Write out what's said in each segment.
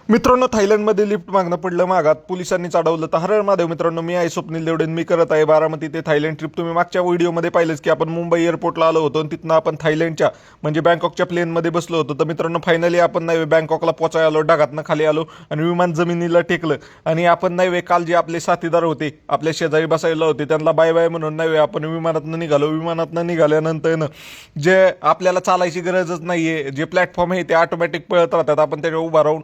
मित्रांनो, थायलंडमध्ये लिफ्ट मागणं पडलं मागात, पोलिसांनीच अडवलं. तर हर हर महादेव मित्रांनो, मी आहे स्वप्नील देवडेन. मी करत आहे बारामती ते थायलंड ट्रिप. तुम्ही मागच्या व्हिडिओमध्ये पाहिलंच की आपण मुंबई एअरपोर्टला आलो होतो आणि तिथनं आपण थायलंडच्या म्हणजे बँकॉकच्या प्लेनमध्ये बसलो होतो. तर मित्रांनो, फायनली आपण नाही बँकॉकला पोचाय आलो, ढगातनं खाली आलो आणि विमान जमिनीला टेकलं. आणि आपण नाही काल जे आपले साथीदार होते, आपल्या शेजारी बसायला होते, त्यांना बाय बाय म्हणून नाही आपण विमानातनं निघालो. विमानातनं निघाल्यानंतर जे आपल्याला चालायची गरजच नाहीये, जे प्लॅटफॉर्म आहे ते ऑटोमॅटिक पळत राहतात. आपण त्याच्यावर उभा राहून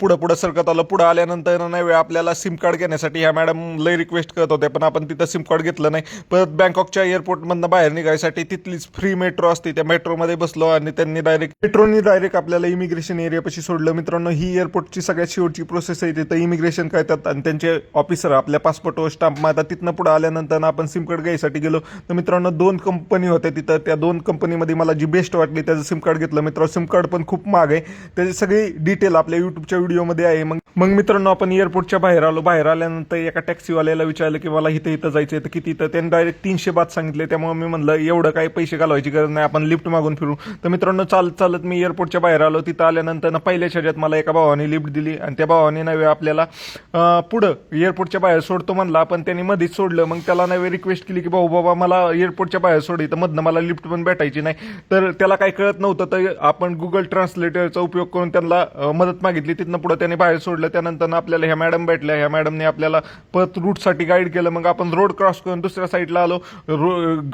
पुढं सरकत आलं. पुढं आल्यानंतर नाही आपल्याला सिम कार्ड घेण्यासाठी ह्या मॅडम लय रिक्वेस्ट करत होत्या, पण आपण तिथं सिम कार्ड घेतलं नाही. परत बँकॉकच्या एअरपोर्टमधनं बाहेर निघायसाठी तिथलीच फ्री मेट्रो असते, त्या मेट्रोमध्ये बसलो आणि त्यांनी डायरेक्ट आपल्याला इमिग्रेशन एरियापाशी सोडलं. मित्रांनो, ही एअरपोर्टची सगळ्यात शेवटची प्रोसेस आहे. तिथं इमिग्रेशन करतात आणि त्यांचे ऑफिसर आपल्या पासपोर्टवर स्टाम्प मारतात. तिथनं पुढं आल्यानंतर आपण सिम कार्ड घ्यायसाठी गेलो. तर मित्रांनो, 2 कंपनी होत्या तिथं. त्या 2 कंपनीमध्ये मला जी बेस्ट वाटली त्याचं सिम कार्ड घेतलं. मित्रांनो, सिम कार्ड पण खूप महाग आहे. त्याची सगळी डिटेल आपल्या यूट्यूबच्या व्हिडिओमध्ये आहे. मग मित्रांनो, आपण एअरपोर्टच्या बाहेर आलो. बाहेर आल्यानंतर एका टॅक्सीवाल्याला विचारलं की मला इथं जायचं आहे, तर किती? तर त्यांनी डायरेक्ट 300 बात सांगितले. त्यामुळे मी म्हणलं एवढं काही पैसे घालवायची गरज नाही, आपण लिफ्ट मागून फिरू. तर मित्रांनो, चालत मी एअरपोर्टच्या बाहेर आलो. तिथं आल्यानंतर पहिल्या शर्यत मला एका भावाने लिफ्ट दिली आणि त्या भावाने नव्हे आपल्याला पुढं एअरपोर्टच्या बाहेर सोडतो म्हणला, पण त्यांनी मध्येच सोडलं. मग त्याला नव्हे रिक्वेस्ट केली की भाऊ बाबा मला एअरपोर्टच्या बाहेर सोड, तर मधनं मला लिफ्ट पण भेटायची नाही. तर त्याला काही कळत नव्हतं, तर आपण गुगल ट्रान्सलेटरचा उपयोग करून त्यांना मदत मागितली. तिथनं पुढं त्याने बाहेर सोडलं. त्यानंतर आपल्याला ह्या मॅडम भेटल्या. ह्या मॅडमने आपल्याला परत रूटसाठी गाईड केलं. मग आपण रोड क्रॉस करून दुसऱ्या साईडला आलो.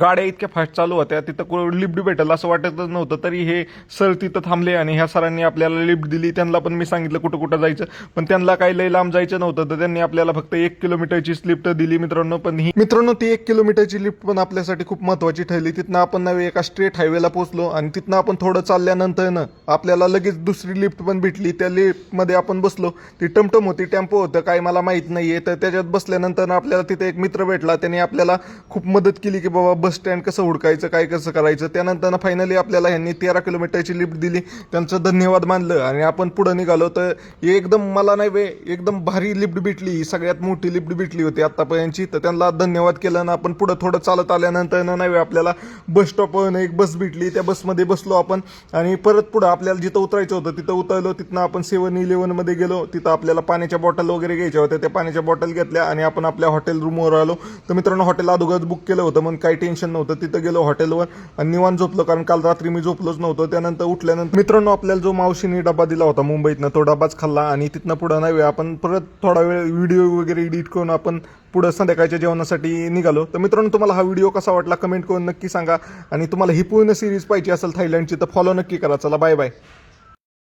गाड्या इतक्या फास्ट चालू होत्या, तिथं लिफ्ट भेटेल असं वाटतच नव्हतं. तरी हे सर तिथं थांबले आणि ह्या सरांनी आपल्याला लिफ्ट दिली. त्यांना पण मी सांगितलं कुठं जायचं, पण त्यांना काही लई लांब जायचं नव्हतं, तर त्यांनी आपल्याला फक्त 1 किलोमीटरची लिफ्ट दिली. मित्रांनो, ती 1 किलोमीटरची लिफ्ट पण आपल्यासाठी खूप महत्वाची ठरली. तिथनं आपण नव्हे एका स्ट्रेट हायवेला पोहोचलो आणि तिथनं आपण थोडं चालल्यानंतर आपल्याला लगेच दुसरी लिफ्ट पण भेटली. त्या लिफ्टमध्ये आपण बसलो. ती टमटम होती, टेम्पो होतं, काय मला माहित नाहीये. तर त्याच्यात बसल्यानंतर आपल्याला तिथे एक मित्र भेटला. त्याने आपल्याला खूप मदत केली की बाबा बस स्टँड कसं हुडकायचं, काय कसं करायचं. त्यानंतर फायनली आपल्याला ह्यांनी 13 किलोमीटरची लिफ्ट दिली. त्यांचं धन्यवाद मानलं आणि आपण पुढे निघालो. तर मला नाही एकदम भारी लिफ्ट भेटली, सगळ्यात मोठी लिफ्ट भेटली होती आतापर्यंतची. तर त्यांना धन्यवाद केलं ना आपण पुढे थोडं चालत आल्यानंतर नाही आपल्याला बस स्टॉपवर एक बस भेटली. त्या बसमध्ये बसलो आपण आणि परत पुढे आपल्याला जिथं उतरायचं होतं तिथं उतरलो. तिथनं आपण 7-Eleven मध्ये गेलो. तिथं आपल्याला पाण्याच्या बॉटल वगैरे घ्यायच्या होत्या. त्या पाण्याच्या बॉटल घेतल्या आणि आपण आपल्या हॉटेल रूमवर आलो. तर मित्रांनो, हॉटेल अगोदरच बुक केलं होतं, मग काही टेन्शन नव्हतं. तिथं गेलो हॉटेलवर आणि निवांत झोपलो, कारण काल रात्री मी झोपलोच नव्हतो. त्यानंतर उठल्यानंतर मित्रांनो, आपल्याला जो मावशीने डबा दिला होता मुंबईतनं, तो डबाच खाल्ला आणि तिथनं पुढं नाही आपण परत थोडा वेळ व्हिडिओ वगैरे एडिट करून आपण पुढं संध्याकाळच्या जेवणासाठी निघालो. तर मित्रांनो, तुम्हाला हा व्हिडिओ कसा वाटला कमेंट करून नक्की सांगा आणि तुम्हाला ही पूर्ण सिरीज पाहिजे असेल थायलंडची तर फॉलो नक्की करा. चला, बाय बाय.